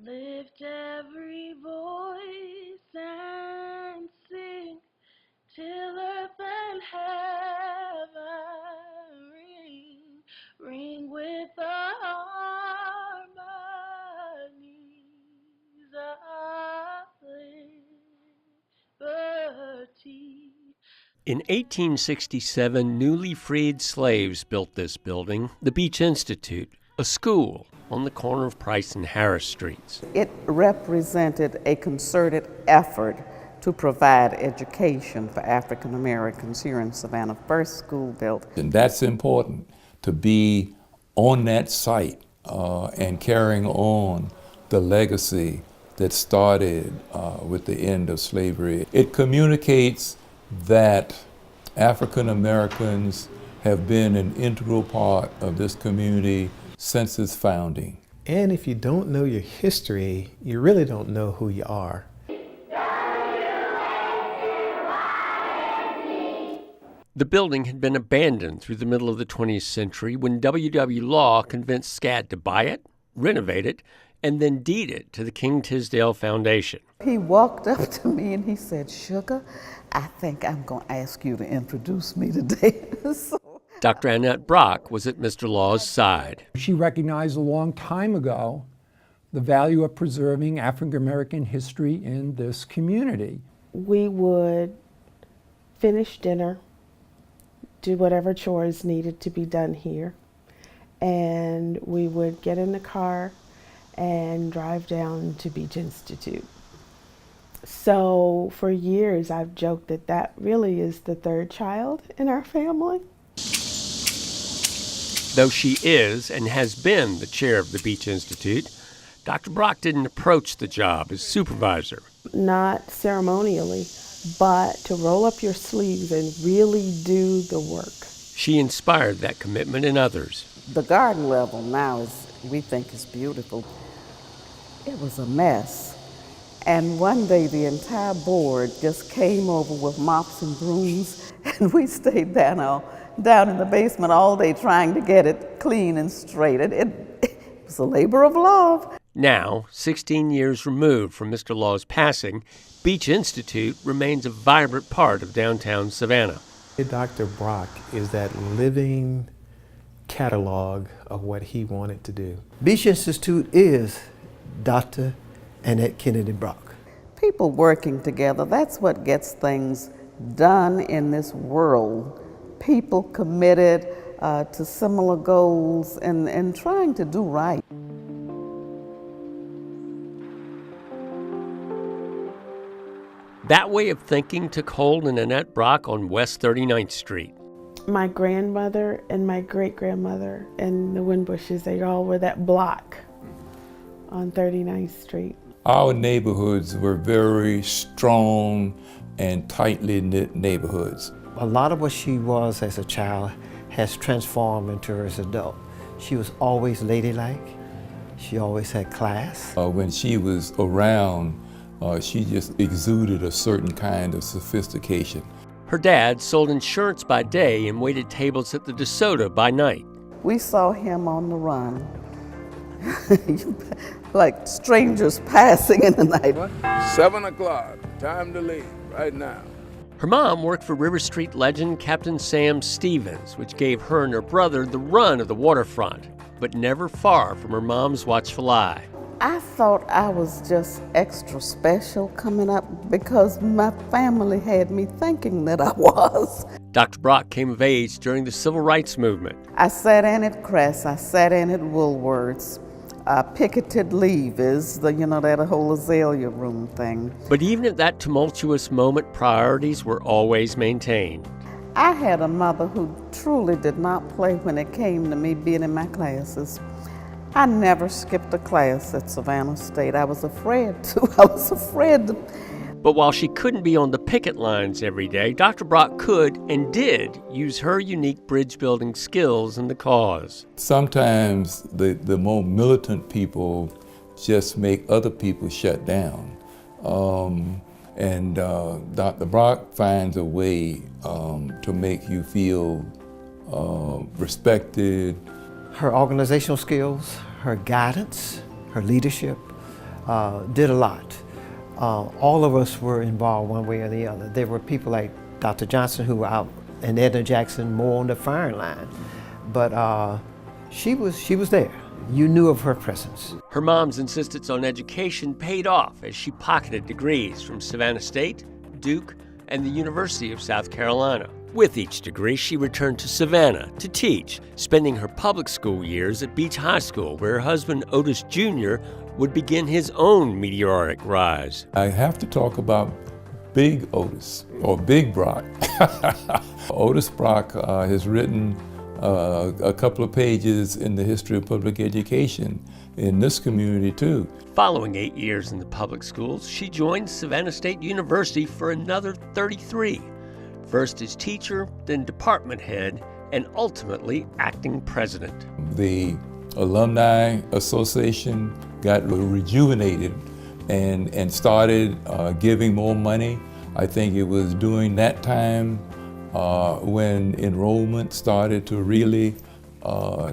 Lift every voice and sing till earth and heaven ring, ring with the harmonies of liberty. In 1867, newly freed slaves built this building, the Beach Institute, a school on the corner of Price and Harris Streets. It represented a concerted effort to provide education for African Americans here in Savannah, first school built. And that's important, to be on that site and carrying on the legacy that started with the end of slavery. It communicates that African Americans have been an integral part of this community since its founding. And if you don't know your history, you really don't know who you are. The building had been abandoned through the middle of the 20th century when W.W. Law convinced SCAD to buy it, renovate it, and then deed it to the King Tisdale Foundation. He walked up to me and he said, "Sugar, I think I'm going to ask you to introduce me today." Dr. Annette Brock was at Mr. Law's side. She recognized a long time ago the value of preserving African American history in this community. We would finish dinner, do whatever chores needed to be done here, and we would get in the car and drive down to Beach Institute. So for years I've joked that that really is the third child in our family. Though she is and has been the chair of the Beach Institute, Dr. Brock didn't approach the job as supervisor. Not ceremonially, but to roll up your sleeves and really do the work. She inspired that commitment in others. The garden level now we think is beautiful. It was a mess. And one day the entire board just came over with mops and brooms, and we stayed down in the basement all day trying to get it clean and straight. It was a labor of love. Now, 16 years removed from Mr. Law's passing, Beach Institute remains a vibrant part of downtown Savannah. Dr. Brock is that living catalog of what he wanted to do. Beach Institute is Dr. Annette Kennedy Brock. People working together, that's what gets things done in this world. People committed to similar goals and trying to do right. That way of thinking took hold in Annette Brock on West 39th Street. My grandmother and my great-grandmother and the Winbushes, they all were that block on 39th Street. Our neighborhoods were very strong and tightly knit neighborhoods. A lot of what she was as a child has transformed into her as an adult. She was always ladylike. She always had class. When she was around, she just exuded a certain kind of sophistication. Her dad sold insurance by day and waited tables at the DeSoto by night. We saw him on the run, like strangers passing in the night. 7 o'clock, time to leave, right now. Her mom worked for River Street legend Captain Sam Stevens, which gave her and her brother the run of the waterfront, but never far from her mom's watchful eye. I thought I was just extra special coming up because my family had me thinking that I was. Dr. Brock came of age during the Civil Rights Movement. I sat in at Crest, I sat in at Woolworths, picketed leavers, that whole azalea room thing. But even at that tumultuous moment, priorities were always maintained. I had a mother who truly did not play when it came to me being in my classes. I never skipped a class at Savannah State. I was afraid to. But while she couldn't be on the picket lines every day, Dr. Brock could and did use her unique bridge-building skills in the cause. Sometimes the more militant people just make other people shut down. And Dr. Brock finds a way to make you feel respected. Her organizational skills, her guidance, her leadership did a lot. All of us were involved one way or the other. There were people like Dr. Johnson who were out, and Edna Jackson more on the firing line. But she was there. You knew of her presence. Her mom's insistence on education paid off as she pocketed degrees from Savannah State, Duke, and the University of South Carolina. With each degree, she returned to Savannah to teach, spending her public school years at Beach High School, where her husband Otis Jr. would begin his own meteoric rise. I have to talk about Big Otis, or Big Brock. Otis Brock has written a couple of pages in the history of public education in this community too. Following 8 years in the public schools, she joined Savannah State University for another 33. First as teacher, then department head, and ultimately acting president. The Alumni Association got rejuvenated and started giving more money. I think it was during that time when enrollment started to really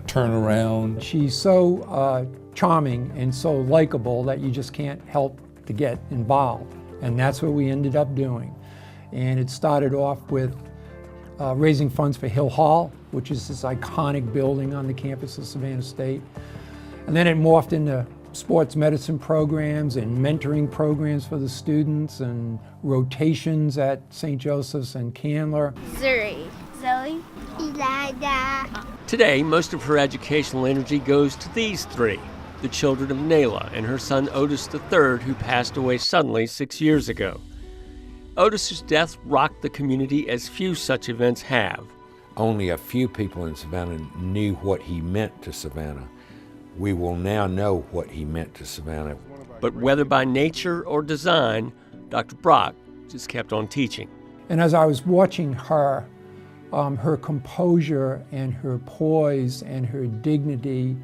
turn around. She's so charming and so likable that you just can't help to get involved. And that's what we ended up doing. And it started off with raising funds for Hill Hall, which is this iconic building on the campus of Savannah State. And then it morphed into sports medicine programs and mentoring programs for the students and rotations at St. Joseph's and Candler. Zuri. Zoe. Elida. Today, most of her educational energy goes to these three, the children of Nayla and her son Otis III, who passed away suddenly 6 years ago. Otis's death rocked the community as few such events have. Only a few people in Savannah knew what he meant to Savannah. We will now know what he meant to Savannah. But whether by nature or design, Dr. Brock just kept on teaching. And as I was watching her, her composure and her poise and her dignity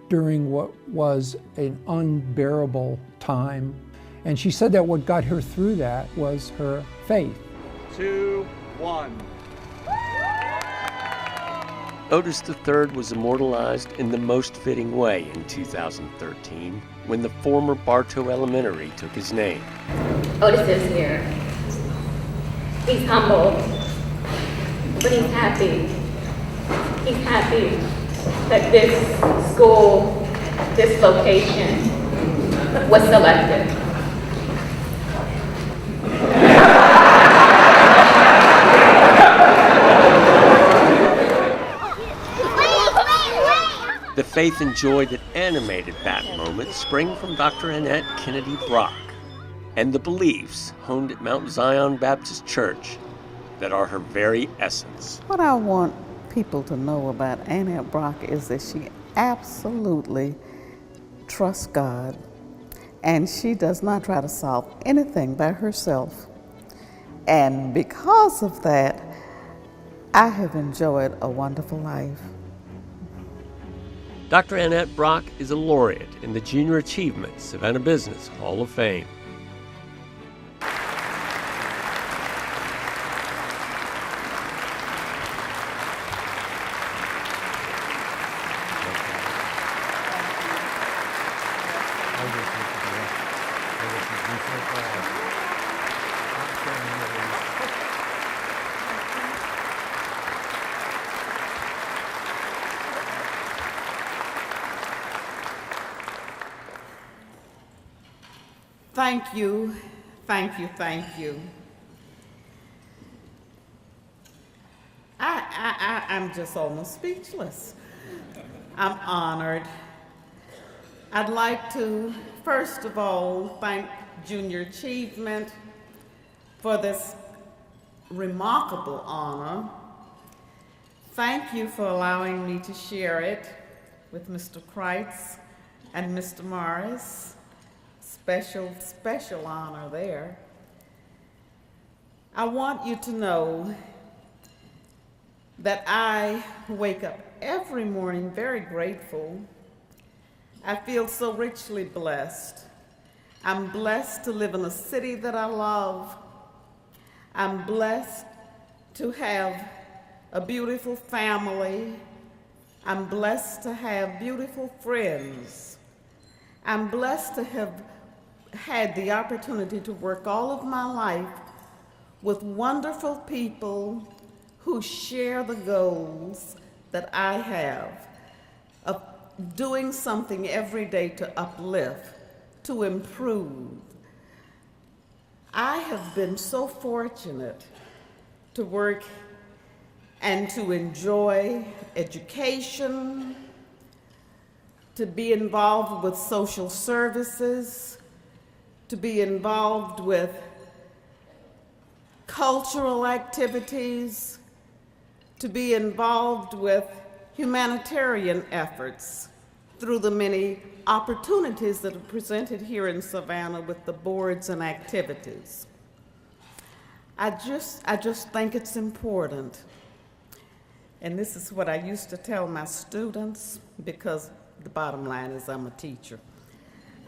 during what was an unbearable time, and she said that what got her through that was her faith. 2, 1. Otis III was immortalized in the most fitting way in 2013 when the former Bartow Elementary took his name. Otis is here. He's humble, but he's happy. He's happy that this school, this location was selected. The faith and joy that animated that moment spring from Dr. Annette Kennedy Brock and the beliefs honed at Mount Zion Baptist Church that are her very essence. What I want people to know about Annette Brock is that she absolutely trusts God, and she does not try to solve anything by herself. And because of that, I have enjoyed a wonderful life. Dr. Annette Brock is a laureate in the Junior Achievement Savannah Business Hall of Fame. Thank you, thank you, thank you. I'm just almost speechless. I'm honored. I'd like to, first of all, thank Junior Achievement for this remarkable honor. Thank you for allowing me to share it with Mr. Kreitz and Mr. Morris. Special honor there. I want you to know that I wake up every morning very grateful. I feel so richly blessed. I'm blessed to live in a city that I love. I'm blessed to have a beautiful family. I'm blessed to have beautiful friends. I'm blessed to have had the opportunity to work all of my life with wonderful people who share the goals that I have of doing something every day to uplift, to improve. I have been so fortunate to work and to enjoy education, to be involved with social services, to be involved with cultural activities, to be involved with humanitarian efforts through the many opportunities that are presented here in Savannah with the boards and activities. I just think it's important. And this is what I used to tell my students, because the bottom line is I'm a teacher.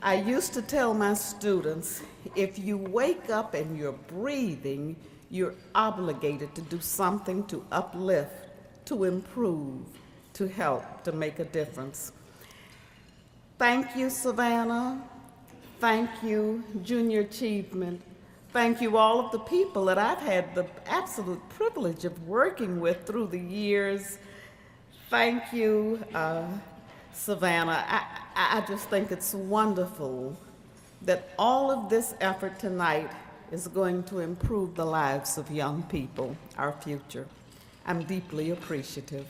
I used to tell my students, if you wake up and you're breathing, you're obligated to do something to uplift, to improve, to help, to make a difference. Thank you, Savannah. Thank you, Junior Achievement. Thank you, all of the people that I've had the absolute privilege of working with through the years. Thank you, Savannah. I just think it's wonderful that all of this effort tonight is going to improve the lives of young people, our future. I'm deeply appreciative.